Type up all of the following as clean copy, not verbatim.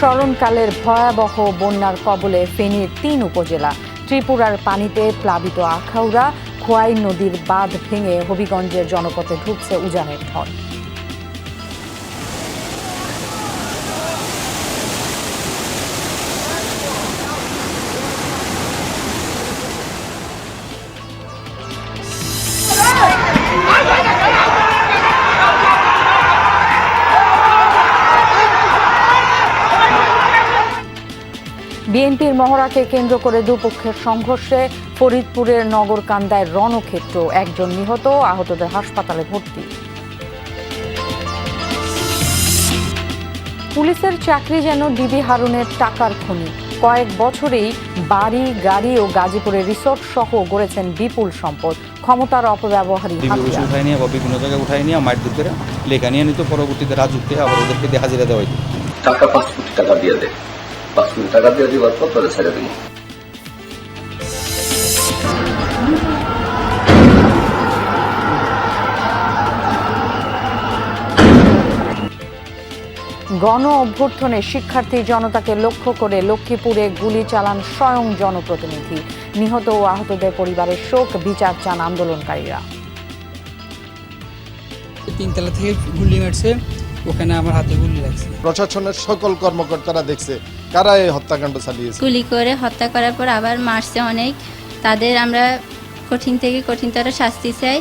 স্মরণকালের ভয়াবহ বন্যার কবলে ফেনীর ৩ উপজেলা। ত্রিপুরার পানিতে প্লাবিত আখাউড়া, খোয়াই নদীর বাঁধ ভেঙে হবিগঞ্জের জনপথে ঢুকছে উজানের ঢল। বিএনপির মহড়াকে কেন্দ্র করে দুপক্ষের সংঘর্ষে ফরিদপুরের নগরকান্দায় রণক্ষেত্র, একজন নিহত, আহতদের হাসপাতালে ভর্তি। পুলিশের চাকরি যেন ডিবি হারুনের টাকার খনি। কয়েক বছরেই বাড়ি, গাড়ি ও গাজীপুরের রিসোর্ট সহ গড়েছেন বিপুল সম্পদ। ক্ষমতার অপব্যবহারই উঠাই নিয়ে বা বিভিন্ন জায়গায় উঠাই নিয়ে মাইট দূর করে লেখা নিয়ে নিত, পরবর্তীতে রাজুকে আবার ওদেরকে দিয়ে হাজিরা দেওয়া হইত। টাকা 5 কোটি টাকা দিয়ে দেয়, 5 কোটি টাকা দিয়ে দেওয়ার পর তাদের ছেড়ে দিল। গণ অভ্যুত্থানে শিক্ষার্থী জনতাকে লক্ষ্য করে লক্ষ্মীপুরে গুলি চালান স্বয়ং জনপ্রতিনিধি। নিহত ও আহতদের পরিবারের শোক, বিচার চান আন্দোলনকারীরা। 3 তলা থেকে গুলি মারছে, ওখানে আমার হাতে গুলি লাগছে। প্রশাসনের সকল কর্মকর্তারা দেখছে কারা এই হত্যাকাণ্ড চালিয়েছে। গুলি করে হত্যা করার পর আবার মারছে অনেক। তাদের আমরা কঠিন থেকে কঠিনতর শাস্তি চাই।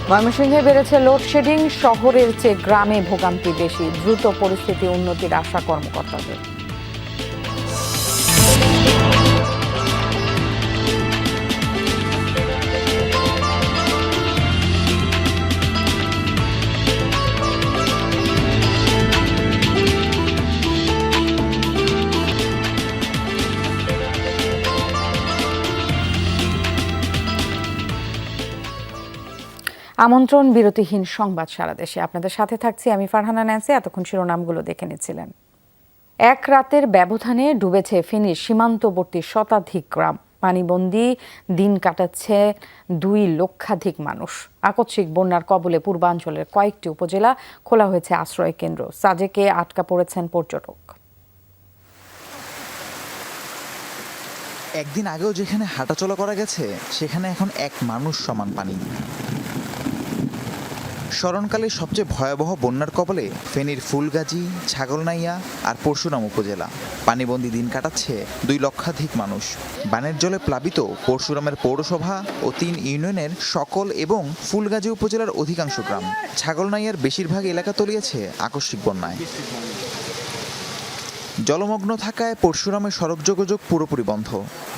ময়মনসিংহে বেড়েছে লোডশেডিং, শহরের চেয়ে গ্রামে ভোগান্তি বেশি। দ্রুত পরিস্থিতি উন্নতির আশা কর্মকর্তাদের। আমন্ত্রণ, বিরতিহীন সংবাদ সারা দেশে। আপনাদের সাথে থাকছি আমি ফারহানা ন্যান্সি। এতক্ষণ শিরোনামগুলো দেখে নিচ্ছিলেন। এক রাতের ব্যবধানে ডুবেছে ফেনীর সীমান্তবর্তী শতাধিক গ্রাম। পানিবন্দী দিন কাটাচ্ছে 2 লক্ষাধিক মানুষ। আকস্মিক বন্যার কবলে পূর্বাঞ্চলের কয়েকটি উপজেলা, খোলা হয়েছে আশ্রয় কেন্দ্র। সাজেকে আটকা পড়েছেন পর্যটক। একদিন আগেও যেখানে হাঁটাচলা করা গেছে, সেখানে এখন এক মানুষ সমান পানি। স্মরণকালের সবচেয়ে ভয়াবহ বন্যার কবলে ফেনীর ফুলগাজী, ছাগলনাইয়া আর পরশুরাম উপজেলা। পানিবন্দী দিন কাটাচ্ছে 2 লক্ষাধিক মানুষ। বানের জলে প্লাবিত পরশুরামের পৌরসভা ও 3 ইউনিয়নের সকল এবং ফুলগাজী উপজেলার অধিকাংশ গ্রাম। ছাগলনাইয়ার বেশিরভাগ এলাকা তলিয়েছে আকস্মিক বন্যায়। জলমগ্ন থাকায় পরশুরামের সড়ক যোগাযোগ পুরোপুরি বন্ধ।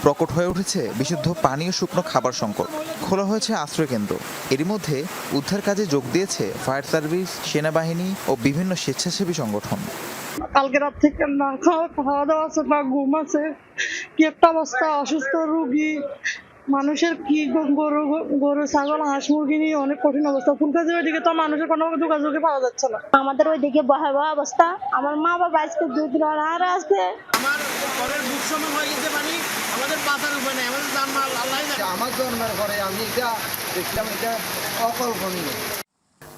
প্রকট হয়ে উঠেছে বিশুদ্ধ পানি ও শুকনো খাবার সংকট। খোলা হয়েছে আশ্রয়কেন্দ্র। এরই মধ্যে উদ্ধার কাজে যোগ দিয়েছে ফায়ার সার্ভিস, সেনাবাহিনী ও বিভিন্ন স্বেচ্ছাসেবী সংগঠন। কালকে রাত থেকে না খাওয়া দাওয়া আছে, না ঘুম আছে, কি একটা অবস্থা। অসুস্থ রোগী মানুষের, কি গরু ছাগল হাঁস মুরগি নিয়ে অনেক কঠিন অবস্থা। ফুলগাজীর ওইদিকে তো মানুষের কোনো যোগাযোগে পাওয়া যাচ্ছে না। আমাদের ওইদিকে ভয়াবহ অবস্থা। আমার মা বাবা আজকে 2 দিন আর আসছে। আমার ঘরের বুক সমান হয়ে গেছে পানি, আমাদের বাঁচার উপায় নেই, আমাদের জানমাল আল্লাহ জানে। আমার জন্মের ঘরে আমি এটা দেখলাম, এটা অকল্পনীয়।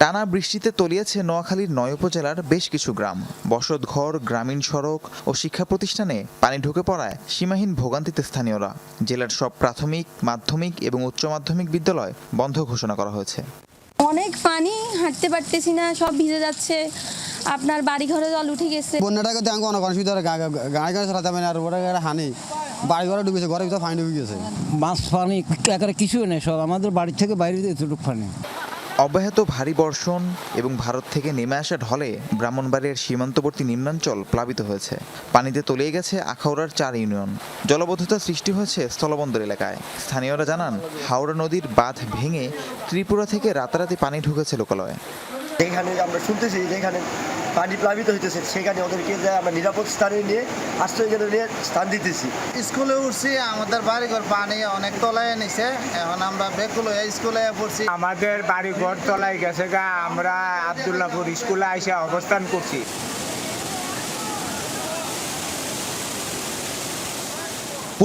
টানা বৃষ্টিতে তলিয়েছে নোয়াখালীর 9 উপজেলার বেশ কিছু গ্রাম। বসতঘর, গ্রামীণ সড়ক ও শিক্ষা প্রতিষ্ঠানে পানি ঢুকে পড়ায় সীমাহীন ভোগান্তিতে স্থানীয়রা। জেলার সব প্রাথমিক, মাধ্যমিক এবং উচ্চ মাধ্যমিক বিদ্যালয় বন্ধ ঘোষণা করা হয়েছে। অনেক পানি, হাঁটতে পারতেছি না, সব ভিজে যাচ্ছে। আপনার বাড়ি ঘরে জল উঠে গেছে। বন্যাটাকে দেখো অনেক অসুবিধা, গাড়ি গাড়ি চালাতে পারে না, আর ওরা হানি বাড়ি ঘরে ডুবেছে, ঘরের ভিতরে পানি ডুবে গেছে। মাছ পানি একেবারে কিছু নেই, সব আমাদের বাড়ি থেকে বাইরে এতটুকু পানি। অব্যাহত ভারী বর্ষণ এবং ভারত থেকে নেমে আসা ঢলে ব্রাহ্মণবাড়িয়ার সীমান্তবর্তী নিম্নাঞ্চল প্লাবিত হয়েছে। পানিতে তলিয়ে গেছে আখাউড়ার 4 ইউনিয়ন। জলবদ্ধতা সৃষ্টি হয়েছে স্থলবন্দর এলাকায়। স্থানীয়রা জানান, হাওড়া নদীর বাঁধ ভেঙে ত্রিপুরা থেকে রাতারাতি পানি ঢুকেছে লোকালয়ে। যেখানে আমরা শুনতেছি যেখানে পানি প্লাবিত হইতেছে, সেখানে ওদেরকে আমরা নিরাপদ স্থানে নিয়ে আশ্রয় কেন্দ্রে নিয়ে স্থান দিতেছি। স্কুলে উঠছি, আমাদের বাড়িঘর পানি অনেক তলায় নিছে, এখন আমরা বেকুল হয়ে স্কুলে পড়ছি। আমাদের বাড়িঘর তলায় গেছে গা, আমরা আব্দুল্লাহপুর স্কুলে এসে অবস্থান করছি।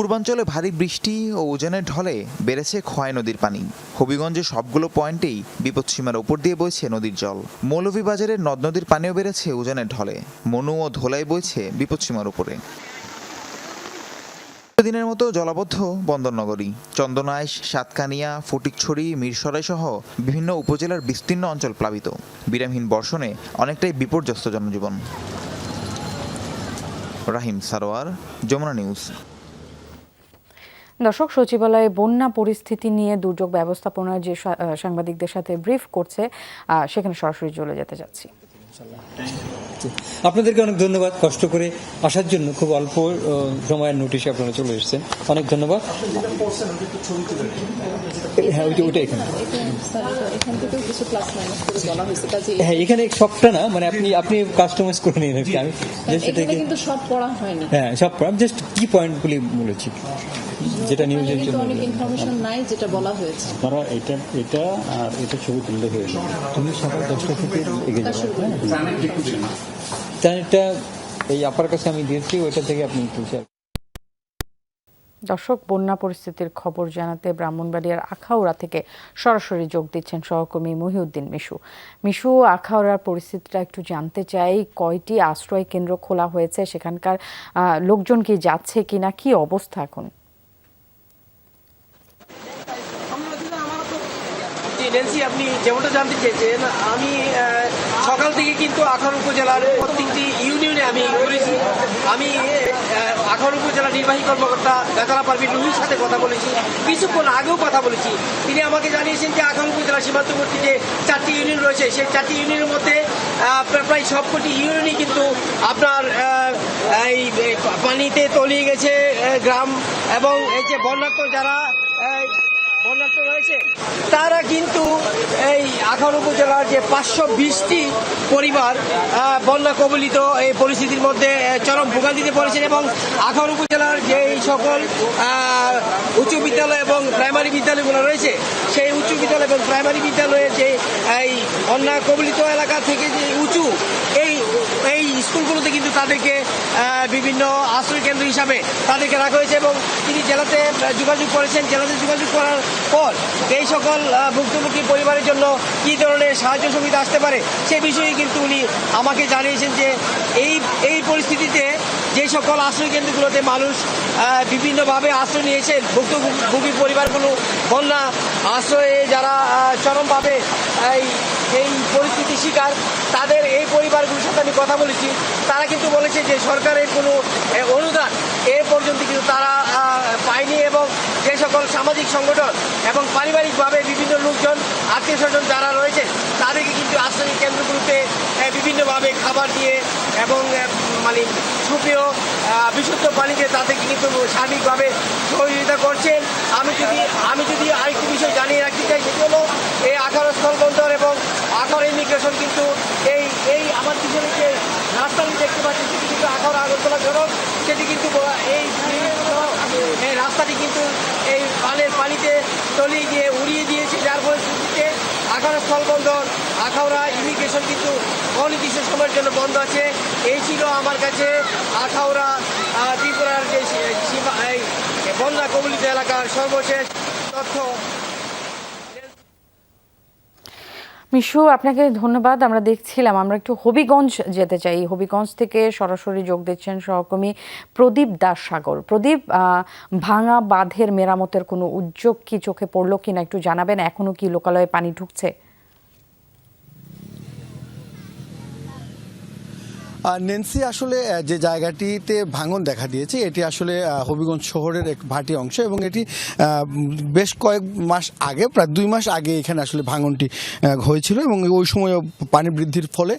পূর্বাঞ্চলে ভারী বৃষ্টি ও উজানের ঢলে বেড়েছে খোয়াই নদীর পানি। হবিগঞ্জে সবগুলো পয়েন্টেই বিপদসীমার ওপর দিয়ে বইছে নদীর জল। মৌলভীবাজারের নদ নদীর পানিও বেড়েছে উজানের ঢলে। মনু ও ধোলাই বইছে বিপদসীমার উপরে। দিনের মতো জলাবদ্ধ বন্দরনগরী। চন্দনাইশ, সাতকানিয়া, ফটিকছড়ি, মিরসরাই সহ বিভিন্ন উপজেলার বিস্তীর্ণ অঞ্চল প্লাবিত। বিরামহীন বর্ষণে অনেকটাই বিপর্যস্ত জনজীবন। রাহিম সারোয়ার, যমুনা নিউজ। দর্শক, সচিবালয়ে বন্যা পরিস্থিতি নিয়ে দুর্যোগ ব্যবস্থাপনার যে সাংবাদিকদের সাথে ব্রিফ করছে সেখানে সরাসরি চলে যেতে যাচ্ছি। আপনাদেরকে অনেক ধন্যবাদ কষ্ট করে আসার জন্য। খুব অল্প সময়ের নোটিশে আপনারা চলে এসেছেন, অনেক ধন্যবাদ। হ্যাঁ, ওইটা এখানে হ্যাঁ এখানে সবটা না, মানে আপনি কাস্টমাইজ করে নিন। আমি কিন্তু সব পড়া হয়নি। হ্যাঁ সব পড়া, জাস্ট কি পয়েন্টগুলি বলেছি যেটা নিউজের জন্য অনেক ইনফরমেশন নাই যেটা বলা হয়েছে। তারা এটা আর এটা ছবি তুললে হয়ে যাবে। তুমি সকাল 10টা থেকে এগিয়ে যাবে। এটা এই আপার কাছে আমি দিয়েছি, ওইটা থেকে আপনি তুলছেন। দর্শক, বন্যা পরিস্থিতির খবর জানাতে ব্রাহ্মণবাড়িয়ার আখাউড়া থেকে সরাসরি যোগ দিচ্ছেন সহকর্মী মহিউদ্দিন মিশু। আখাউড়ার পরিস্থিতিটা একটু জানতে চাই। কয়টি আশ্রয় কেন্দ্র খোলা হয়েছে, সেখানকার লোকজন কি যাচ্ছে কিনা, কি অবস্থা এখন? নেন্সি, আপনি যেমনটা জানতে চেয়েছেন, আমি সকাল থেকে কিন্তু আখাউড়া উপজেলার প্রত্যেকটি ইউনিয়নে আমি ঘুরেছি। আমি আখাউড়া উপজেলা নির্বাহী কর্মকর্তা বেতালা পারভিন নুহির সাথে কথা বলেছি, কিছুক্ষণ আগেও কথা বলেছি। তিনি আমাকে জানিয়েছেন যে আখাউড়া উপজেলা সীমান্তবর্তী যে 4টি ইউনিয়ন রয়েছে, সেই 4টি ইউনিয়নের মধ্যে প্রায় সবকটি ইউনিয়নই কিন্তু আপনার এই পানিতে তলিয়ে গেছে গ্রাম, এবং এই যে বন্যার্থ যারা বন্যার্থ রয়েছে তারা কিন্তু এই আখাউড়া উপজেলার যে 520টি পরিবার বন্যা কবলিত এই পরিস্থিতির মধ্যে চরম ভোগান্তিতে পড়েছেন। এবং আখাউড়া উপজেলার যে সকল উচ্চ বিদ্যালয় এবং প্রাইমারি বিদ্যালয়গুলো রয়েছে, সেই উচ্চ বিদ্যালয় এবং প্রাইমারি বিদ্যালয়ের যে এই বন্যা কবলিত এলাকা থেকে যে উঁচু এই স্কুলগুলোতে কিন্তু তাদেরকে বিভিন্ন আশ্রয় কেন্দ্র হিসাবে তাদেরকে রাখা হয়েছে। এবং তিনি জেলাতে যোগাযোগ করেছেন। জেলাতে যোগাযোগ করার পর এই সকল ভুক্তভোগী পরিবারের জন্য কী ধরনের সাহায্য সুবিধা আসতে পারে সে বিষয়ে কিন্তু উনি আমাকে জানিয়েছেন যে এই পরিস্থিতিতে যে সকল আশ্রয় কেন্দ্রগুলোতে মানুষ বিভিন্নভাবে আশ্রয় নিয়েছেন, ভুক্তভোগী পরিবারগুলো বন্যা আশ্রয়ে যারা চরমভাবে এই পরিস্থিতি শিকার, তাদের এই পরিবারগুলোর সাথে আমি কথা বলেছি। তারা কিন্তু বলেছে যে সরকারের কোনো অনুদান এ পর্যন্ত কিন্তু তারা পায়নি, এবং যে সকল সামাজিক সংগঠন এবং পারিবারিকভাবে বিভিন্ন লোকজন আত্মীয় স্বজন যারা রয়েছে তাদেরকে কিন্তু আশ্রয় কেন্দ্রগুলোতে বিভিন্নভাবে খাবার দিয়ে এবং মানে সুপেয় বিশুদ্ধ পানিতে তাদেরকে কিন্তু সার্বিকভাবে সহযোগিতা করছেন। আমি যদি আরেকটি বিষয় জানিয়ে রাখতে চাই, সেটি হলো এই আখাউড়া স্থলবন্দর এবং আখাউড়া ইমিগ্রেশন কিন্তু এই আমার পিছনে যে রাস্তাটি দেখতে পাচ্ছি সেটি কিন্তু আখাউড়া আগরতলা সড়ক, সেটি কিন্তু এই রাস্তাটি কিন্তু এই পানিতে তলিয়ে গিয়ে উড়িয়ে দিয়েছে, যার পরিস্থিতিতে আখাউড়া স্থলবন্দর আখাউড়া ইমিগ্রেশন কিন্তু অনির্দিষ্ট সময়ের জন্য বন্ধ আছে। এই ছিল আমার কাছে আখাউড়া ত্রিপুরার যে বন্যা কবলিত এলাকার সর্বশেষ তথ্য। মিশু, আপনাকে ধন্যবাদ। আমরা দেখছিলাম, আমরা একটু হবিগঞ্জ যেতে চাই। হবিগঞ্জ থেকে সরাসরি যোগ দিচ্ছেন সহকর্মী প্রদীপ দাস সাগর। প্রদীপ, ভাঙা বাঁধের মেরামতের কোনো উদ্যোগ কি চোখে পড়লো কিনা একটু জানাবেন? এখনো কি লোকালয়ে পানি ঢুকছে? নেন্সি, আসলে যে জায়গাটিতে ভাঙন দেখা দিয়েছে এটি আসলে হবিগঞ্জ শহরের এক ভাটি অংশ, এবং এটি বেশ কয়েক মাস আগে, প্রায় 2 মাস আগে এখানে আসলে ভাঙনটি হয়েছিল, এবং ওই সময় পানি বৃদ্ধির ফলে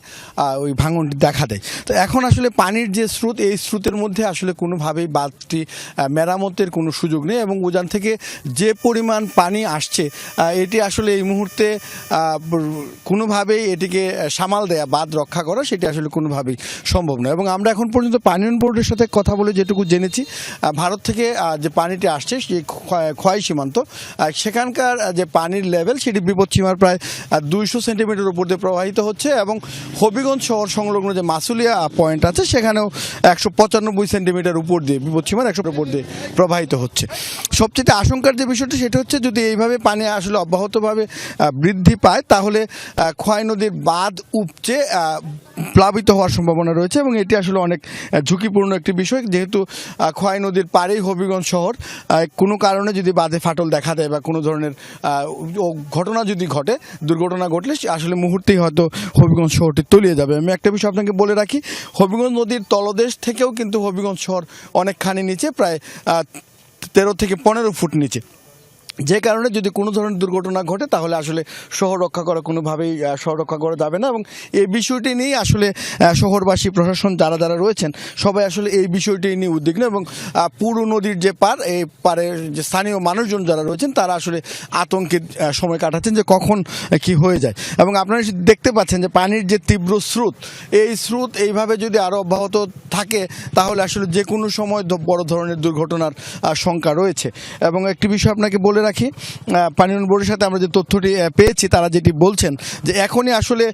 ওই ভাঙনটি দেখা দেয়। তো এখন আসলে পানির যে স্রোত, এই স্রোতের মধ্যে আসলে কোনোভাবেই বাঁধটি মেরামতের কোনো সুযোগ নেই, এবং উজান থেকে যে পরিমাণ পানি আসছে এটি আসলে এই মুহূর্তে কোনোভাবেই এটিকে সামাল দেয়া, বাঁধ রক্ষা করা, সেটি আসলে কোনোভাবেই সম্ভব নয়। এবং আমরা এখন পর্যন্ত পানি উন্নয়ন বোর্ডের সাথে কথা বলে যেটুকু জেনেছি, ভারত থেকে যে পানিটি আসছে সেই খোয়াই সীমান্ত, সেখানকার যে পানির লেভেল সেটি বিপদসীমার প্রায় 200 সেন্টিমিটার উপর দিয়ে প্রবাহিত হচ্ছে এবং হবিগঞ্জ শহর সংলগ্ন যে মাসুলিয়া পয়েন্ট আছে সেখানেও 195 সেন্টিমিটার উপর দিয়ে বিপদসীমার 100 উপর দিয়ে প্রবাহিত হচ্ছে। সবচেয়ে আশঙ্কার যে বিষয়টি সেটা হচ্ছে যদি এইভাবে পানি আসলে অব্যাহতভাবে বৃদ্ধি পায় তাহলে খোয়াই নদীর বাঁধ উপচে প্লাবিত হওয়ার সম্ভাবনা রয়েছে এবং এটি আসলে অনেক ঝুঁকিপূর্ণ একটি বিষয়, যেহেতু খোয়াই নদীর পাড়েই হবিগঞ্জ শহর। কোনো কারণে যদি বাঁধে ফাটল দেখা দেয় বা কোনো ধরনের ঘটনা যদি ঘটে, দুর্ঘটনা ঘটলে আসলে মুহূর্তেই হয়তো হবিগঞ্জ শহরটি তলিয়ে যাবে। আমি একটা বিষয় আপনাকে বলে রাখি, হবিগঞ্জ নদীর তলদেশ থেকেও কিন্তু হবিগঞ্জ শহর অনেকখানি নিচে, প্রায় 13 থেকে 15 ফুট নিচে, যে কারণে যদি কোনো ধরনের দুর্ঘটনা ঘটে তাহলে আসলে শহর রক্ষা করা কোনোভাবেই শহর রক্ষা করা যাবে না। এবং এই বিষয়টি নিয়ে আসলে শহরবাসী, প্রশাসন যারা যারা রয়েছেন সবাই আসলে এই বিষয়টি নিয়ে উদ্বিগ্ন এবং পুরো নদীর যে এই পারের যে স্থানীয় মানুষজন যারা রয়েছেন তারা আসলে আতঙ্কে সময় কাটাচ্ছেন যে কখন কি হয়ে যায়। এবং আপনারা দেখতে পাচ্ছেন যে পানির যে তীব্র স্রোত, এই স্রোত এইভাবে যদি আরও অব্যাহত থাকে তাহলে আসলে যে কোনো সময় বড় ধরনের দুর্ঘটনার শঙ্কা রয়েছে। এবং একটি বিষয় আপনাকে বলে রাখি, পানি উন্নয়ন বোর্ডের সাথে আমরা যে তথ্যটি পেয়েছি তারা যেটি বলছেন যে এখনই আসলে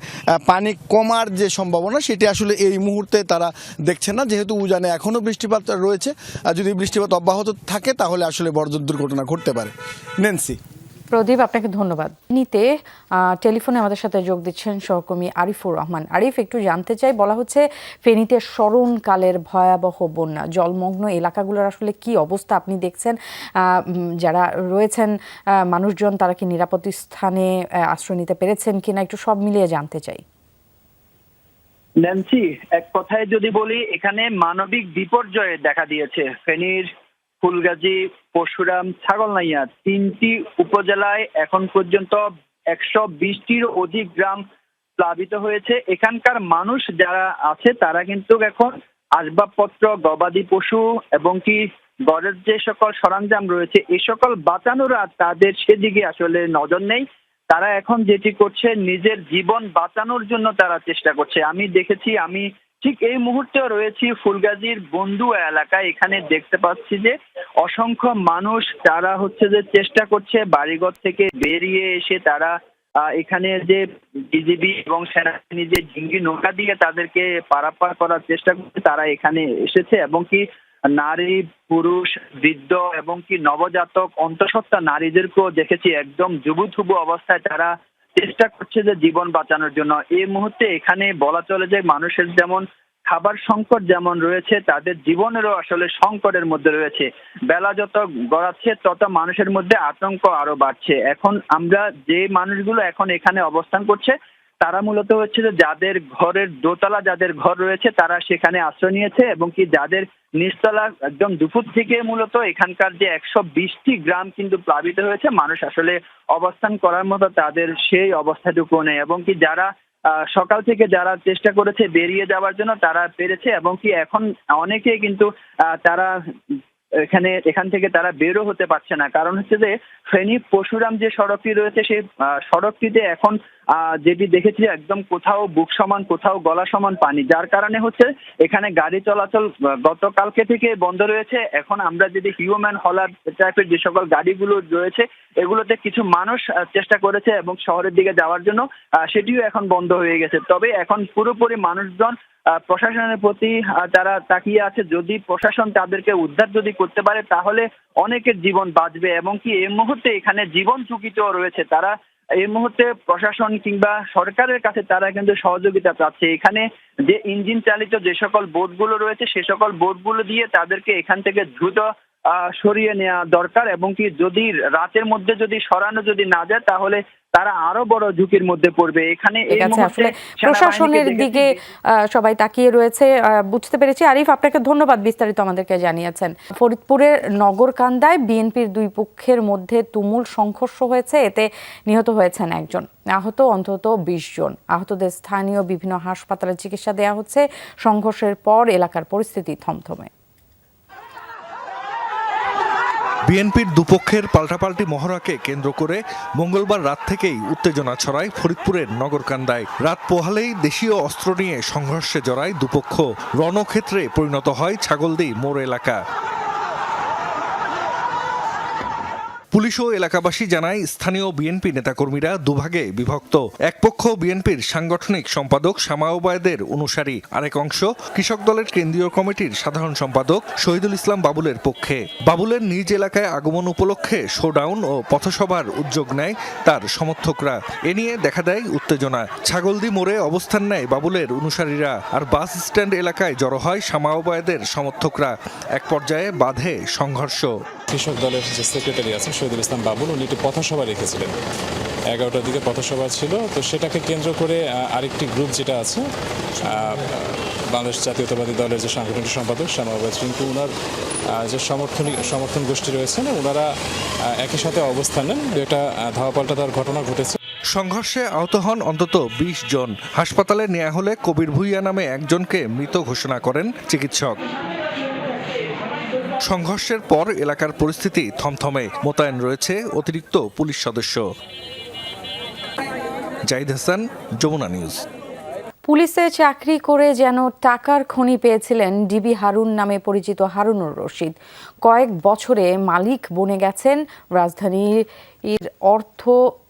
পানি কমার যে সম্ভাবনা সেটি আসলে এই মুহূর্তে তারা দেখছেন না, যেহেতু উজানে এখনও বৃষ্টিপাত রয়েছে। যদি বৃষ্টিপাত অব্যাহত থাকে তাহলে আসলে বড় দুর্ঘটনা ঘটতে পারে। নেন্সি। প্রদীপ, আপনাকে ধন্যবাদ। নিতে টেলিফোনে আমাদের সাথে যোগ দিচ্ছেন সহকর্মী আরিফুর রহমান। আরিফ, একটু জানতে চাই, বলা হচ্ছে ফেনীতে স্মরণকালের ভয়াবহ বন্যা, জলমগ্ন এলাকাগুলোর আসলে কি অবস্থা আপনি দেখছেন? যারা রয়েছেন মানুষজন, তারা কি নিরাপদ স্থানে আশ্রয় নিতে পেরেছেন কিনা, একটু সব মিলিয়ে জানতে চাই। ন্যান্সি, এক কথায় যদি বলি, এখানে মানবিক বিপর্যয় দেখা দিয়েছে। ফেনীর ফুলগাজী, পরশুরাম, ছাগলনাইয়া 3টি উপজেলায় এখন পর্যন্ত 120টির অধিক গ্রাম প্লাবিত হয়েছে। এখানকার মানুষ যারা আছে তারা কিন্তু এখন আসবাবপত্র, গবাদি পশু এবং কি ঘরের যে সকল সরঞ্জাম রয়েছে এই সকল বাঁচানোর আর তাদের সেদিকে আসলে নজর নেই। তারা এখন যেটি করছে, নিজের জীবন বাঁচানোর জন্য তারা চেষ্টা করছে। আমি দেখেছি, আমি ঠিক এই মুহূর্তে রয়েছি ফুলগাজীর বন্ধু এলাকায়। এখানে দেখতে পাচ্ছি যে অসংখ্য মানুষ তারা হচ্ছে যে চেষ্টা করছে বাড়িঘর থেকে বেরিয়ে এসে তারা এখানে যে বিজিবি এবং সেনাবাহিনী যে ঝিঙ্গি নৌকা দিয়ে তাদেরকে পারাপার করার চেষ্টা করছে, তারা এখানে এসেছে এবং কি নারী, পুরুষ, বৃদ্ধ এবং কি নবজাতক অন্তঃসত্ত্বা নারীদেরকেও দেখেছি একদম জুবুথুবু অবস্থায় তারা চেষ্টা করছে যে জীবন বাঁচানোর জন্য। এই মুহূর্তে এখানে বলা চলে যে মানুষের যেমন খাবার সংকট যেমন রয়েছে, তাদের জীবনেরও আসলে সংকটের মধ্যে রয়েছে। বেলা যত গড়াচ্ছে তত মানুষের মধ্যে আতঙ্ক আরো বাড়ছে। এখন আমরা যে মানুষগুলো এখন এখানে অবস্থান করছে তারা মূলত হচ্ছে যে যাদের ঘরের দোতলা যাদের ঘর রয়েছে তারা সেখানে আশ্রয় নিয়েছে এবং কি যাদের নিচতলা একদম দুপুর থেকে মূলত এখানকার যে 120টি গ্রাম কিন্তু প্লাবিত হয়েছে, মানুষ আসলে অবস্থান করার মতো তাদের সেই অবস্থাটুকু নেই এবং কি যারা সকাল থেকে যারা চেষ্টা করেছে বেরিয়ে যাওয়ার জন্য তারা পেরেছে এবং কি এখন অনেকে কিন্তু তারা এখান থেকে তারা বেরো হতে পারছে না। কারণ হচ্ছে যে ফেনী পরশুরাম যে সড়কটি রয়েছে সেই সড়কটিতে এখন যেটি দেখেছি একদম কোথাও বুক সমান কোথাও গলা সমান পানি, যার কারণে হচ্ছে এখানে গাড়ি চলাচল গতকালকে থেকে বন্ধ রয়েছে। এখন আমরা যদি হিউম্যান হলার টাইপের যে সকল গাড়িগুলো রয়েছে এগুলোতে কিছু মানুষ চেষ্টা করেছে এবং শহরের দিকে যাওয়ার জন্য, সেটিও এখন বন্ধ হয়ে গেছে। তবে এখন পুরোপুরি মানুষজন প্রশাসনের প্রতি তারা তাকিয়ে আছে। যদি প্রশাসন তাদেরকে উদ্ধার যদি করতে পারে তাহলে অনেকের জীবন বাঁচবে এবং কি এই মুহূর্তে এখানে জীবন ঝুঁকিতেও রয়েছে। তারা এই মুহূর্তে প্রশাসন কিংবা সরকারের কাছে তারা কিন্তু সহযোগিতা চাচ্ছে। এখানে যে ইঞ্জিন চালিত যে সকল বোটগুলো রয়েছে সে সকল বোটগুলো দিয়ে তাদেরকে এখান থেকে দ্রুত সরিয়ে নেওয়া দরকার এবং কি যদি রাতের মধ্যে যদি সরানো যদি না যায় তাহলে তারা আরো বড় ঝুঁকির মধ্যে পড়বে। এখানে আসলে প্রশাসনের দিকে সবাই তাকিয়ে রয়েছে, বুঝতে পেরেছি। আরিফ, আপনাকে ধন্যবাদ, বিস্তারিত আমাদেরকে জানিয়েছেন। ফরিদপুরের নগরকান্দায় বিএনপির দুই পক্ষের মধ্যে তুমুল সংঘর্ষ হয়েছে, এতে নিহত হয়েছেন একজন, আহত অন্তত 20 জন। আহতদের স্থানীয় বিভিন্ন হাসপাতালে চিকিৎসা দেওয়া হচ্ছে। সংঘর্ষের পর এলাকার পরিস্থিতি থমথমে। বিএনপির দুপক্ষের পাল্টাপাল্টি মহড়াকে কেন্দ্র করে মঙ্গলবার রাত থেকেই উত্তেজনা ছড়ায় ফরিদপুরের নগরকান্দায়। রাত পোহালেই দেশীয় অস্ত্র নিয়ে সংঘর্ষে জড়ায় দুপক্ষ। রণক্ষেত্রে পরিণত হয় ছাগলদী মোড় এলাকা। পুলিশ ও এলাকাবাসী জানায়, স্থানীয় বিএনপি নেতাকর্মীরা দুভাগে বিভক্ত। এক পক্ষ বিএনপির সাংগঠনিক সম্পাদক শামা ওবায়দের অনুসারী, আরেক অংশ কৃষক দলের কেন্দ্রীয় কমিটির সাধারণ সম্পাদক শহীদুল ইসলাম বাবুলের পক্ষে। বাবুলের নিজ এলাকায় আগমন উপলক্ষে শোডাউন ও পথসভার উদ্যোগ নেয় তার সমর্থকরা। এ নিয়ে দেখা দেয় উত্তেজনা। ছাগলদী মোড়ে অবস্থান নেয় বাবুলের অনুসারীরা, আর বাস স্ট্যান্ড এলাকায় জড়ো হয় শামা ওবায়দের সমর্থকরা। এক পর্যায়ে বাধে সংঘর্ষ। কৃষক দলের যে সেক্রেটারি আছেন শহীদুল ইসলাম বাবুল, উনি একটি পথসভা রেখেছিলেন। 11টার দিকে পথসভা ছিল, তো সেটাকে কেন্দ্র করে আরেকটি গ্রুপ যেটা আছে বাংলাদেশ জাতীয়তাবাদী দলের যে সাংগঠনিক সম্পাদক শামা ওবায়দ রিঙ্কু, ওনার যে সমর্থন গোষ্ঠী রয়েছেন, ওনারা একই সাথে অবস্থান নেন। একটা ধাওয়া তার ঘটনা ঘটেছে। সংঘর্ষে আহত হন অন্তত 20 জন। হাসপাতালে নেওয়া হলে কবির ভুইয়া নামে একজনকে মৃত ঘোষণা করেন চিকিৎসক। সংঘর্ষের পর এলাকার পরিস্থিতি থমথমে। মোতায়েন রয়েছে অতিরিক্ত পুলিশ সদস্য। জাহিদ হাসান, যমুনা নিউজ। পুলিশে চাকরি করে যেন টাকার খনি পেয়েছিলেন ডিবি হারুন নামে পরিচিত হারুনুর রশিদ। কয়েক বছরে মালিক বনে গেছেন রাজধানীর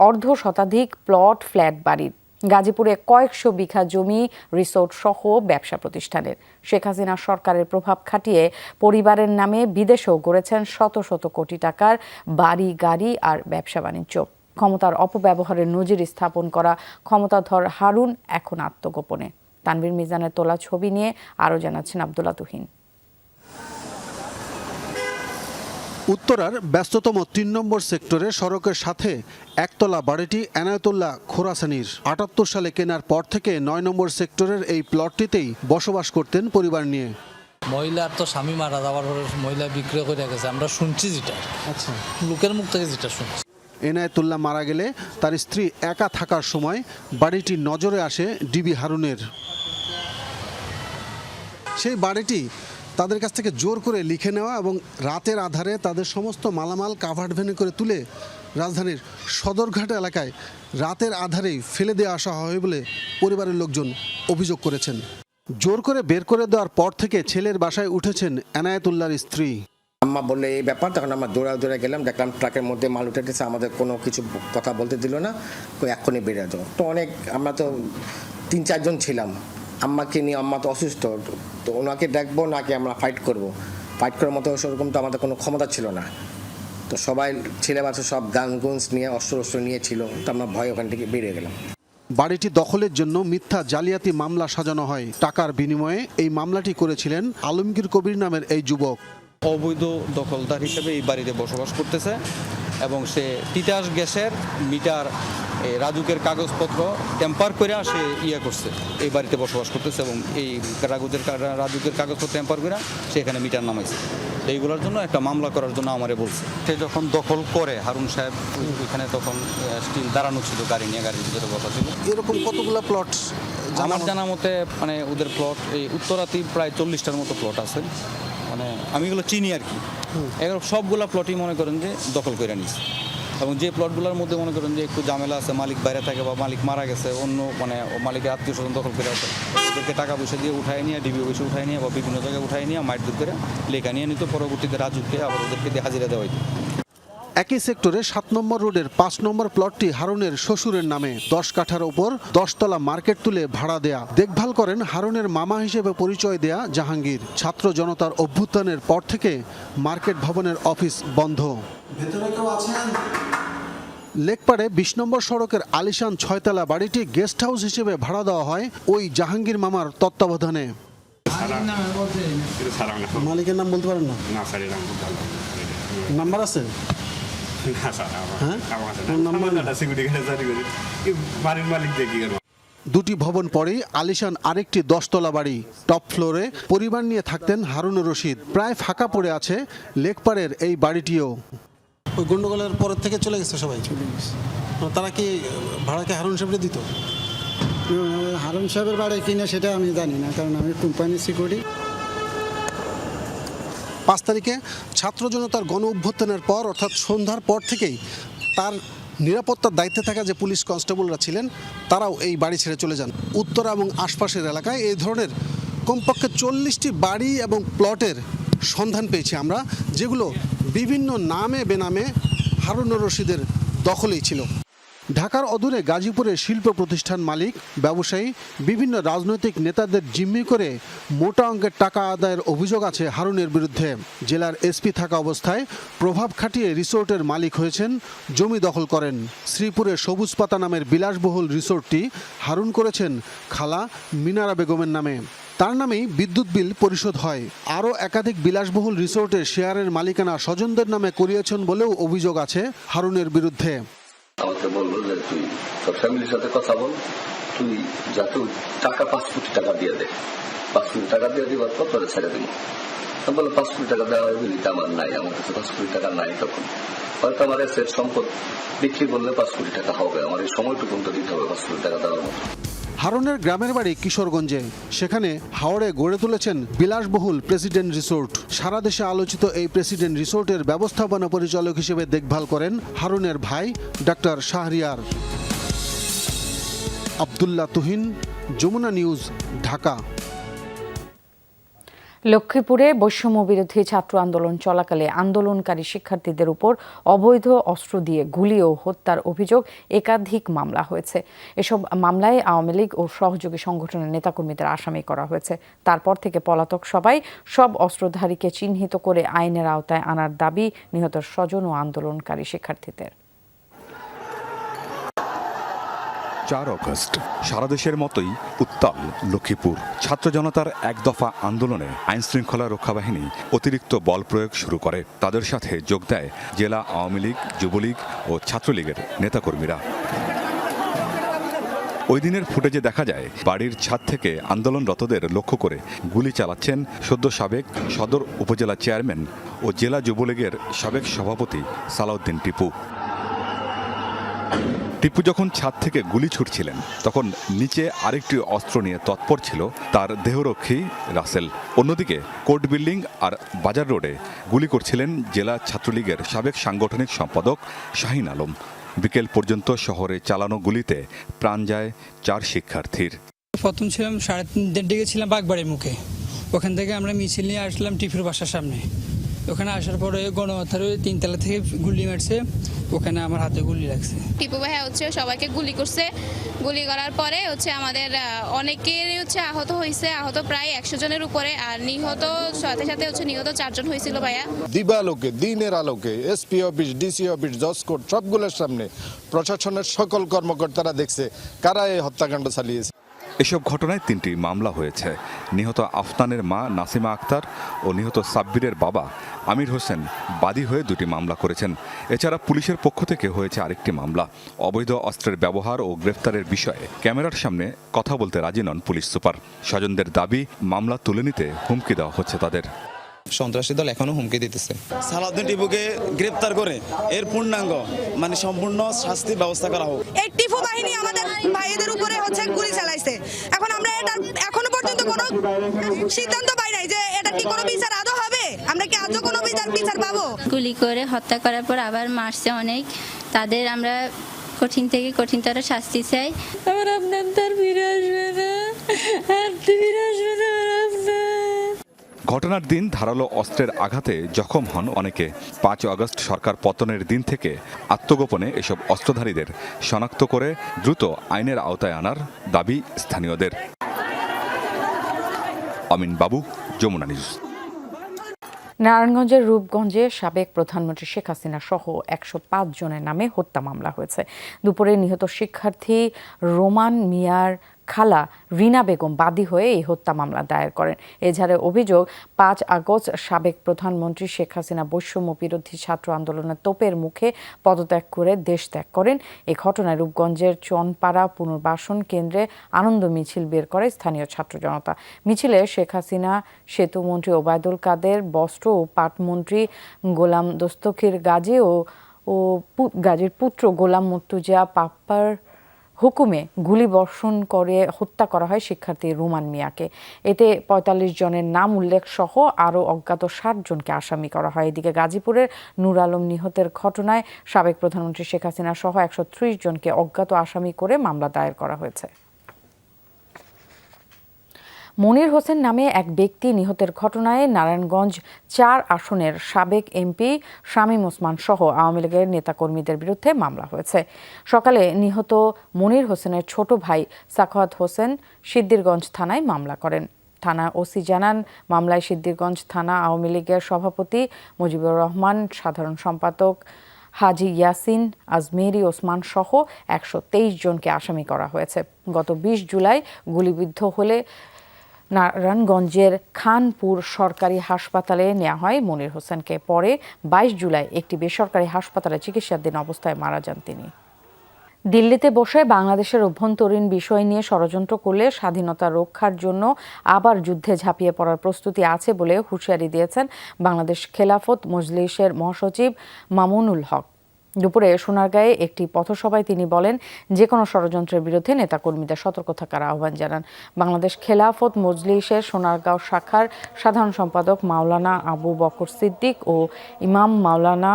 অর্ধ শতাধিক প্লট, ফ্ল্যাট, বাড়ির। গাজীপুরে কয়েকশো বিঘা জমি, রিসোর্ট সহ ব্যবসা প্রতিষ্ঠানের। শেখ হাসিনা সরকারের প্রভাব খাটিয়ে পরিবারের নামে বিদেশেও গড়েছেন শত শত কোটি টাকার বাড়ি, গাড়ি আর ব্যবসা বাণিজ্য। ক্ষমতার অপব্যবহারের নজির স্থাপন করা ক্ষমতাধর হারুন এখন আত্মগোপনে। তানভীর মিজানের তোলা ছবি নিয়ে আরও জানাচ্ছেন আব্দুল্লা তুহিন। উত্তরার ব্যস্ততম 3 নম্বর সেক্টরে সড়কের সাথে একতলা বাড়িটি এনায়েতুল্লাহ খোরাসানির। 78 সালে কেনার পর থেকে 9 নম্বর সেক্টরের এই প্লটটিতেই বসবাস করতেন পরিবার নিয়ে। মহিলার তো স্বামী মারা যাওয়ার পরে মহিলা বিক্রি করে গেছে, আমরা শুনছি যেটা। আচ্ছা, লোকের মুখ থেকে যেটা শুনছি। এনায়েতুল্লাহ মারা গেলে তার স্ত্রী একা থাকার সময় বাড়িটি নজরে আসে ডিবি হারুনের। সেই বাড়িটি তাদের কাছ থেকে জোর করে লিখে নেওয়া এবং রাতের আধারে তাদের সমস্ত মালামাল কাভার্ড ভ্যানে করে তুলে রাজধানীর সদরঘাট এলাকায় রাতের আধারেই ফেলে দিয়ে আসা হয় বলে পরিবারের লোকজন অভিযোগ করেছেন। জোর করে বের করে দেওয়ার পর থেকে ছেলের বাসায় উঠেছেন এনায়েতুল্লাহর স্ত্রী। আম্মা বললে এই ব্যাপার, তখন আমরা দৌড়ে গেলাম, দেখলাম ট্রাকের মধ্যে মাল উঠে গেছে। আমাদের কোনো কিছু কথা বলতে দিল না, এক্ষুনি বেরিয়ে যাও। তো অনেক, আমরা তো 3-4 জন ছিলাম। আম্মাকে নিয়ে, আম্মা তো অসুস্থ, তো ওনাকে দেখবো নাকি আমরা ফাইট করব। ফাইট করার মতো সেরকম তো আমাদের কোনো ক্ষমতা ছিল না। তো সবাই ছেলে বাচ্চা সব গান গুনস নিয়ে অস্ত্র নিয়েছিল, তো আমরা ভয় ওখান থেকে বেরিয়ে গেলাম। বাড়িটি দখলের জন্য মিথ্যা জালিয়াতি মামলা সাজানো হয়। টাকার বিনিময়ে এই মামলাটি করেছিলেন আলমগীর কবির নামের এই যুবক। অবৈধ দখলদার হিসেবে এই বাড়িতে বসবাস করতেছে এবং সে তিতাস গ্যাসের মিটার, রাজুকের কাগজপত্র টেম্পার করে সে করছে, এই বাড়িতে বসবাস করতেছে এবং এই রাজুকের কাগজপত্র টেম্পার করে সে এখানে মিটার নামাইছে। এইগুলোর জন্য একটা মামলা করার জন্য আমারে বলছে। সে যখন দখল করে হারুন সাহেব ওইখানে তখন স্টিল দাঁড়ানো ছিল, গাড়ি নিয়ে গাড়ির ভিতরে বসা ছিল। এরকম কতগুলো প্লট আমার জানা মতে মানে ওদের প্লট এই উত্তরাতেই প্রায় 40টার মতো প্লট আছে। মানে আমি এগুলো চিনি আর কি। এগুলো সবগুলা প্লটই মনে করেন যে দখল করে নিচ্ছে এবং যে প্লটগুলোর মধ্যে মনে করেন যে একটু ঝামেলা আছে, মালিক বাইরে থাকে বা মালিক মারা গেছে, অন্য মানে মালিকের আত্মীয় স্বজন দখল করে আছে, ওদেরকে টাকা পয়সা দিয়ে উঠায় নিয়ে, ডিবি পয়সা উঠায় নিয়ে বা বিভিন্ন জায়গায় উঠায় নিয়ে মাইট দূর করে লেখা নিয়ে নিত। পরবর্তীতে রাজুকে আবার ওদেরকে দিয়ে হাজিরা দেওয়া হইত। একই সেক্টরে 7 নম্বর রোডের 5 নম্বর প্লটটি হারুনের শ্বশুরের নামে। 10 কাঠার ওপর 10 তলা মার্কেট তুলে ভাড়া দেয়া। দেখভাল করেন হারুনের মামা হিসেবে পরিচয় দেয়া জাহাঙ্গীর। ছাত্র জনতার অভ্যুত্থানের পর থেকে মার্কেট ভবনের অফিস বন্ধ। লেকপাড়ে 20 নম্বর সড়কের আলিশান 6 তলা বাড়িটি গেস্ট হাউস হিসেবে ভাড়া দেওয়া হয় ওই জাহাঙ্গীর মামার তত্ত্বাবধানে। মালিকের নাম বলতে পারেন না? নাম্বার আছে? দুটি ভবন পরেই আলিশান আরেকটি 10 তলা বাড়ি। টপ ফ্লোরে পরিবার নিয়ে থাকতেন হারুনুর রশিদ। প্রায় ফাঁকা পড়ে আছে লেকপাড়ের এই বাড়িটিও। ওই গন্ডগোলের পরের থেকে চলে গেছে সবাই। তারা কি ভাড়াকে হারুন সাহেবকে দিত? হারুন সাহেবের বাড়ি কিনা সেটা আমি জানি না, কারণ আমি কোম্পানি সিকিউরিটি। 5 তারিখে ছাত্র জনতার গণ অভ্যুত্থানের পর অর্থাৎ সন্ধ্যার পর থেকেই তার নিরাপত্তার দায়িত্বে থাকা যে পুলিশ কনস্টেবলরা ছিলেন তারাও এই বাড়ি ছেড়ে চলে যান। উত্তরা এবং আশপাশের এলাকায় এই ধরনের কমপক্ষে 40টি বাড়ি এবং প্লটের সন্ধান পেয়েছি আমরা, যেগুলো বিভিন্ন নামে বেনামে হারুনুর রশিদের দখলেই ছিল। ঢাকার অদূরে গাজীপুরের শিল্প প্রতিষ্ঠান মালিক, ব্যবসায়ী, বিভিন্ন রাজনৈতিক নেতাদের জিম্মি করে মোটা অঙ্কের টাকা আদায়ের অভিযোগ আছে হারুনের বিরুদ্ধে। জেলার এসপি থাকা অবস্থায় প্রভাব খাটিয়ে রিসোর্টের মালিক হয়েছেন, জমি দখল করেন। শ্রীপুরের সবুজ পাতা নামের বিলাসবহুল রিসোর্টটি হারুন করেছেন খালা মিনারা বেগমের নামে। তার নামেই বিদ্যুৎ বিল পরিশোধ হয়। আরও একাধিক বিলাসবহুল রিসোর্টের শেয়ারের মালিকানা স্বজনদের নামে করিয়েছেন বলেও অভিযোগ আছে হারুনের বিরুদ্ধে। আমাকে বললো যে তুই তোর ফ্যামিলির সাথে কথা বল, তুই যাতে টাকা 5 কোটি টাকা দিয়ে দে, 5 কোটি টাকা দিয়ে দিবার পর তোরে ছেড়ে দিবো। আমি বললাম 5 কোটি টাকা দেওয়া হবে বলি আমার নাই, আমার কাছে 5 কোটি টাকা নাই। তখন হয়তো আমার এসের সম্পদ বিক্রি করলে 5 কোটি টাকা হবে, আমার এই সময়টুকু তো দিতে হবে 5 কোটি টাকা দেওয়ার মতো। হারুনের গ্রামের বাড়ি কিশোরগঞ্জে। সেখানে হাওড়ে গড়ে তুলেছেন বিলাসবহুল প্রেসিডেন্ট রিসোর্ট। সারা দেশে আলোচিত এই প্রেসিডেন্ট রিসোর্টের ব্যবস্থাপনা পরিচালক হিসেবে দেখভাল করেন হারুনের ভাই ডাক্তার শাহরিয়ার। আব্দুল্লাহ তুহিন, যমুনা নিউজ, ঢাকা। লক্ষ্মীপুরে বৈষম্য বিরোধী ছাত্র আন্দোলন চলাকালে আন্দোলনকারী শিক্ষার্থীদের উপর অবৈধ অস্ত্র দিয়ে গুলি ও হত্যার অভিযোগ একাধিক মামলা হয়েছে। এসব মামলায় আওয়ামী লীগ ও সহযোগী সংগঠনের নেতাকর্মীদের আসামি করা হয়েছে। তারপর থেকে পলাতক সব অস্ত্রধারীকে চিহ্নিত করে আইনের আওতায় আনার দাবি নিহত স্বজন ও আন্দোলনকারী শিক্ষার্থীদের। 4 আগস্ট সারা দেশের মতোই উত্তাল লক্ষ্মীপুর। ছাত্র জনতার এক দফা আন্দোলনে আইনশৃঙ্খলা রক্ষা বাহিনী অতিরিক্ত বল প্রয়োগ শুরু করে। তাদের সাথে যোগ দেয় জেলা আওয়ামী লীগ, যুবলীগ ও ছাত্রলীগের নেতাকর্মীরা। ওই দিনের ফুটেজে দেখা যায় বাড়ির ছাদ থেকে আন্দোলনরতদের লক্ষ্য করে গুলি চালাচ্ছেন সদ্য সাবেক সদর উপজেলা চেয়ারম্যান ও জেলা যুবলীগের সাবেক সভাপতি সালাউদ্দিন টিপু। টিপু যখন ছাদ থেকে গুলি ছুটছিলেন তখন নিচে আরেকটি অস্ত্র নিয়ে তৎপর ছিল তার দেহরক্ষী রাসেল। অন্যদিকে কোর্ট বিল্ডিং আর বাজার রোডে গুলি করছিলেন জেলা ছাত্রলীগের সাবেক সাংগঠনিক সম্পাদক শাহিন আলম। বিকেল পর্যন্ত শহরে চালানো গুলিতে প্রাণ যায় 4 শিক্ষার্থীর। প্রথম ছিলাম 3:30 দিকে ছিলাম বাগবাড়ির মুখে, ওখান থেকে আমরা মিছিল নিয়ে আসলাম টিপুর বাসার সামনে। ওখানে আসার পরে গণমাথার 3 তলা থেকে গুলি মারছে, ওখানে আমার হাতে গুলি লাগছে। টিপু ভাই সবাইকে গুলি করছে, গুলি করার পরে আমাদের অনেকের আহত হয়েছে, আহত প্রায় 100 জনের উপরে, আর নিহত সাথে সাথে নিহত 4 জন হয়েছিল ভাইয়া। দিবালোকে দিনের আলোকে এসপি অফিস, ডিসি অফিস, জজ কোর্ট সবগুলোর সামনে প্রশাসনের সকল কর্মকর্তারা দেখছে কারা এই হত্যাকাণ্ড চালিয়েছে। এসব ঘটনায় 3টি মামলা হয়েছে। নিহত আফতানের মা নাসিমা আক্তার ও নিহত সাব্বিরের বাবা আমির হোসেন বাদী হয়ে 2টি মামলা করেছেন। এছাড়া পুলিশের পক্ষ থেকে হয়েছে আরেকটি মামলা। অবৈধ অস্ত্রের ব্যবহার ও গ্রেফতারের বিষয়ে ক্যামেরার সামনে কথা বলতে রাজি নন পুলিশ সুপার। স্বজনদের দাবি মামলা তুলে নিতে হুমকি দেওয়া হচ্ছে তাদের। সন্ত্রাসী দল এখনো হুমকি দিতেছে। সালাউদ্দিন টিপুকে গ্রেফতার করে এর পূর্ণাঙ্গ সম্পূর্ণ শাস্তির ব্যবস্থা করা হোক। এই টিপু বাহিনী আমাদের ভাইদের উপরে গুলি চালাইছে। এখন আমরা এটা এখনো পর্যন্ত কোনো সিদ্ধান্ত পাই নাই যে এটা কি কোনো বিচার আদৌ হবে। আমরা কি আজও কোনো বিচার পাবো? গুলি করে হত্যা করার পর আবার মারছে অনেক, তাদের আমরা কঠিন থেকে কঠিনতর শাস্তি চাই। আবার আপনার তার ফিরে আসবে না, আর ফিরে আসবে না। ঘটনার দিন ধারালো অস্ত্রের আঘাতে জখম হন অনেকে। 5 আগস্ট সরকার পতনের দিন থেকে আত্মগোপনে এসব অস্ত্রধারীদের শনাক্ত করে দ্রুত আইনের আওতায় আনার দাবি স্থানীয়দের। আমিন বাবু, যমুনা নিউজ। নারায়ণগঞ্জের রূপগঞ্জে সাবেক প্রধানমন্ত্রী শেখ হাসিনা সহ 105 জনের নামে হত্যা মামলা হয়েছে। দুপুরে নিহত শিক্ষার্থী রোমান মিয়ার খালা রিনা বেগম বাদী হয়ে এই হত্যা মামলা দায়ের করেন। এজাহারে অভিযোগ 5 আগস্ট সাবেক প্রধানমন্ত্রী শেখ হাসিনা বৈষম্য বিরোধী ছাত্র আন্দোলনের তোপের মুখে পদত্যাগ করে দেশ ত্যাগ করেন। এই ঘটনায় রূপগঞ্জের চনপাড়া পুনর্বাসন কেন্দ্রে আনন্দ মিছিল বের করে স্থানীয় ছাত্র জনতা। মিছিলে শেখ হাসিনা, সেতুমন্ত্রী ওবায়দুল কাদের, বস্ত্র ও পাটমন্ত্রী গোলাম দস্তকির গাজী ও গাজীর পুত্র গোলাম মুর্তুজা পাপ্পার হুকুমে গুলিবর্ষণ করে হত্যা করা হয় শিক্ষার্থী রুমান মিয়াকে। এতে ৪৫ জনের নাম উল্লেখ সহ আরও অজ্ঞাত ৬০ জনকে আসামি করা হয়। এদিকে গাজীপুরের নূর আলম নিহতের ঘটনায় সাবেক প্রধানমন্ত্রী শেখ হাসিনা সহ ১৩০ জনকে অজ্ঞাত আসামি করে মামলা দায়ের করা হয়েছে। মনির হোসেন নামে এক ব্যক্তি নিহতের ঘটনায় নারায়ণগঞ্জ ৪ আসনের সাবেক এমপি শামীম ওসমান সহ আওয়ামী লীগের নেতাকর্মীদের বিরুদ্ধে মামলা হয়েছে। সকালে নিহত মনির হোসেনের ছোট ভাই সাখাওয়াত হোসেন সিদ্দিরগঞ্জ থানায় মামলা করেন। থানা ওসি জানান, মামলায় সিদ্দিরগঞ্জ থানা আওয়ামী লীগের সভাপতি মুজিবুর রহমান, সাধারণ সম্পাদক হাজি ইয়াসিন, আজমেরি ওসমান সহ ১২৩ জনকে আসামি করা হয়েছে। গত ২০ জুলাই গুলিবিদ্ধ হলে নারায়ণগঞ্জের খানপুর সরকারি হাসপাতালে নেওয়া হয় মনির হোসেনকে। পরে ২২ জুলাই একটি বেসরকারি হাসপাতালে চিকিৎসাধীন অবস্থায় মারা যান তিনি। দিল্লিতে বসে বাংলাদেশের অভ্যন্তরীণ বিষয় নিয়ে ষড়যন্ত্র করলে স্বাধীনতা রক্ষার জন্য আবার যুদ্ধে ঝাঁপিয়ে পড়ার প্রস্তুতি আছে বলে হুঁশিয়ারি দিয়েছেন বাংলাদেশ খেলাফত মজলিসের মহাসচিব মামুনুল হক। দুপুরে সোনারগাঁয়ে একটি পথসভায় তিনি বলেন, যে কোনো ষড়যন্ত্রের বিরুদ্ধে নেতাকর্মীদের সতর্ক থাকার আহ্বান জানান। বাংলাদেশ খেলাফত মজলিসের সোনারগাঁও শাখার সাধারণ সম্পাদক মাওলানা আবু বকর সিদ্দিক ও ইমাম মাওলানা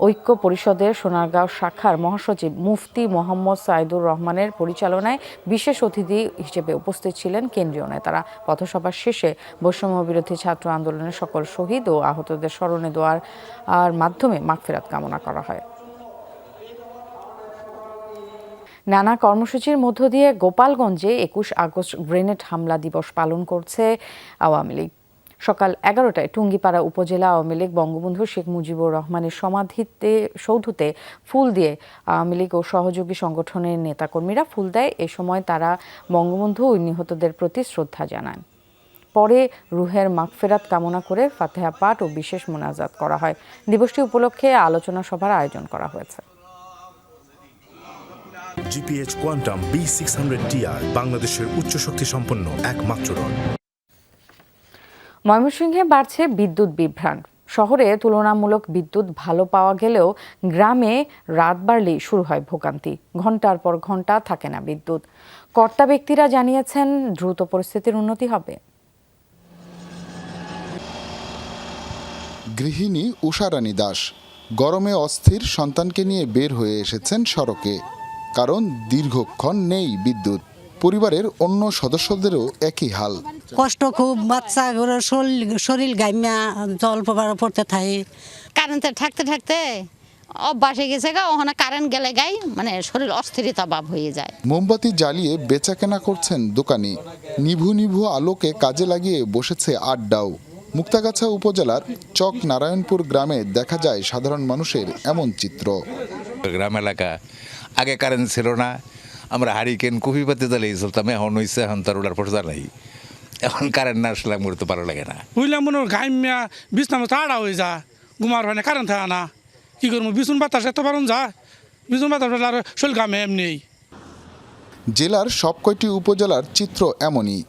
ঐক্য পরিষদের সোনারগাঁও শাখার মহাসচিব মুফতি মোহাম্মদ সাইদুর রহমানের পরিচালনায় বিশেষ অতিথি হিসেবে উপস্থিত ছিলেন কেন্দ্রীয় নেতারা। পথসভা শেষে বৈষম্য বিরোধী ছাত্র আন্দোলনের সকল শহীদ ও আহতদের স্মরণে দোয়ার মাধ্যমে মাগফিরাত কামনা করা হয়। নানা কর্মসূচির মধ্য দিয়ে গোপালগঞ্জে ২১ আগস্ট গ্রেনেড হামলা দিবস পালন করছে আওয়ামী লীগ। সকাল ১১টায় টুঙ্গিপাড়া উপজেলা আওয়ামী লীগ বঙ্গবন্ধু শেখ মুজিবুর রহমানের সৌধতে ফুল দিয়ে আওয়ামী লীগ ও সহযোগী সংগঠনের নেতাকর্মীরা ফুল দেয়। এ সময় তারা বঙ্গবন্ধু ও নিহতদের প্রতি শ্রদ্ধা জানান। পরে রুহের মাগফিরাত কামনা করে ফাতিহা পাঠ ও বিশেষ মোনাজাত করা হয়। দিবসটি উপলক্ষে আলোচনা সভার আয়োজন করা হয়েছে। জিপিএইচ কোয়ান্টাম B600TR বাংলাদেশের উচ্চ শক্তি সম্পন্ন একমাত্র রড। ময়মনসিংহে বাড়ছে বিদ্যুৎ বিভ্রাট। শহরে তুলনামূলক বিদ্যুৎ ভালো পাওয়া গেলেও গ্রামে রাত বাড়লেই শুরু হয় ভোগান্তি। ঘন্টার পর ঘন্টা থাকে না বিদ্যুৎ। কর্তা ব্যক্তিরা জানিয়েছেন, দ্রুত পরিস্থিতির উন্নতি হবে। গৃহিণী উষারানী দাস গরমে অস্থির সন্তানকে নিয়ে বের হয়ে এসেছেন সড়কে, কারণ দীর্ঘক্ষণ নেই বিদ্যুৎ। পরিবারের অন্য সদস্যদেরও একই হাল। কষ্ট খুব, বাচ্চা শরীর গাইমা জল পড়তে থাকে। কারেন্টে থাকতে থাকতে অভ্যাস হয়ে গেছে গা, ওখানে কারেন্ট গেলে গাই মানে শরীর অস্থিরতা ভাব হয়ে যায়। মোমবাতি জ্বালিয়ে বেচাকেনা করছেন দোকানি। নিভু নিভু আলোকে কাজে লাগিয়ে বসেছে আড্ডাও। মুক্তাগাছা উপজেলার চক নারায়ণপুর গ্রামে দেখা যায় সাধারণ মানুষের এমন চিত্র। গ্রাম এলাকা, আগে কারেন্ট ছিল না, আমরা হারিকেন কফি পাতে জ্বালিয়ে চলতাম। এখন হয়েছে, এখন তার ওটার পর জ্বালাই। এখন কারেন্ট না আসলে করতে ভালো লাগে না। বুঝলাম মনে গাইমিয়া বিছনা তাড়া হয়ে যা, ঘুমার হয় না, কারেন্ট থাকে না, কি করবো? বিছুন বাতাস এত পারন যা, বিছুন বাতাস আর শৈল গামে এমনি। জেলার সব কয়টি উপজেলার চিত্র এমনই।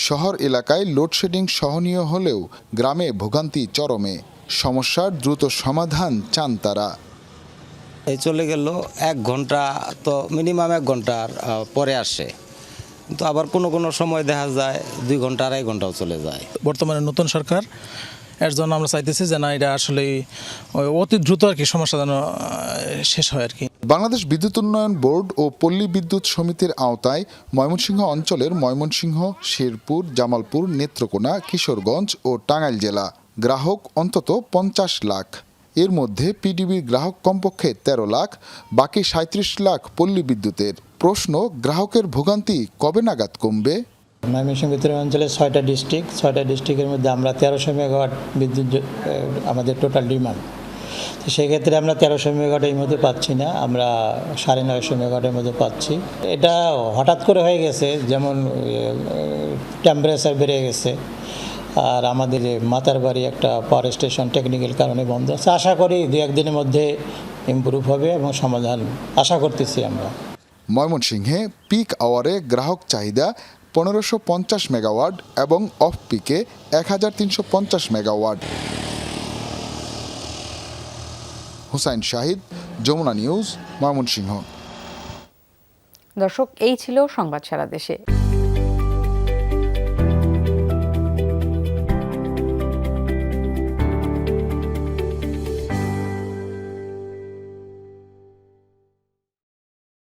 শহর এলাকায় লোডশেডিং সহনীয় হলেও গ্রামে ভোগান্তি চরমে। সমস্যার দ্রুত সমাধান চান তারা। এই চলে গেল ১ ঘন্টা, তো মিনিমাম ১ ঘন্টার পরে আসে, কিন্তু আবার কোনো কোনো সময় দেখা যায় ২ ঘন্টা ২.৫ ঘন্টাও চলে যায়। বর্তমানে নতুন সরকার, এর জন্য আমরা চাইতেছি যে না, এটা আসলে অতি দ্রুত আর কি সমস্যা যেন শেষ হয় আর কি। বাংলাদেশ বিদ্যুৎ উন্নয়ন বোর্ড ও পল্লী বিদ্যুৎ সমিতির আওতায় ময়মনসিংহ অঞ্চলের ময়মনসিংহ, শেরপুর, জামালপুর, নেত্রকোনা, কিশোরগঞ্জ ও টাঙ্গাইল জেলা। গ্রাহক অন্তত ৫০ লাখ। এর মধ্যে পিডিবির গ্রাহক কমপক্ষে ১৩ লাখ, বাকি ৩৭ লাখ পল্লী বিদ্যুতের। প্রশ্ন, গ্রাহকের ভোগান্তি কবে নাগাদ কমবে? ময়মনসিংহ ভিতরের অঞ্চলে ৬টা ডিস্ট্রিক্ট, ৬টা ডিস্ট্রিক্টের মধ্যে আমরা ১৩০০ মেগাওয়াট বিদ্যুৎ আমাদের টোটাল ডিমান্ড। তো সেক্ষেত্রে আমরা ১৩০০ মেগাওয়াট এই মধ্যে পাচ্ছি না, আমরা ৯৫০ মেগাওয়াটের মধ্যে পাচ্ছি। এটা হঠাৎ করে হয়ে গেছে, যেমন টেম্পারেচার বেড়ে গেছে। আর আমাদের মাতার বাড়ি একটা পাওয়ার স্টেশন টেকনিক্যাল কারণে বন্ধ আছে। আশা করি ২-১ দিনের মধ্যে ইমপ্রুভ হবে এবং সমাধান আশা করতেছি আমরা। ময়মনসিংহে পিক আওয়ারে গ্রাহক চাহিদা ১৫৫০ মেগাওয়াট এবং অফ পিকে ১৩৫০ মেগাওয়াট। হুসাইন শাহিদ, যমুনা নিউজ, ময়মনসিংহ। দর্শক, এই ছিল সংবাদ সারা দেশে।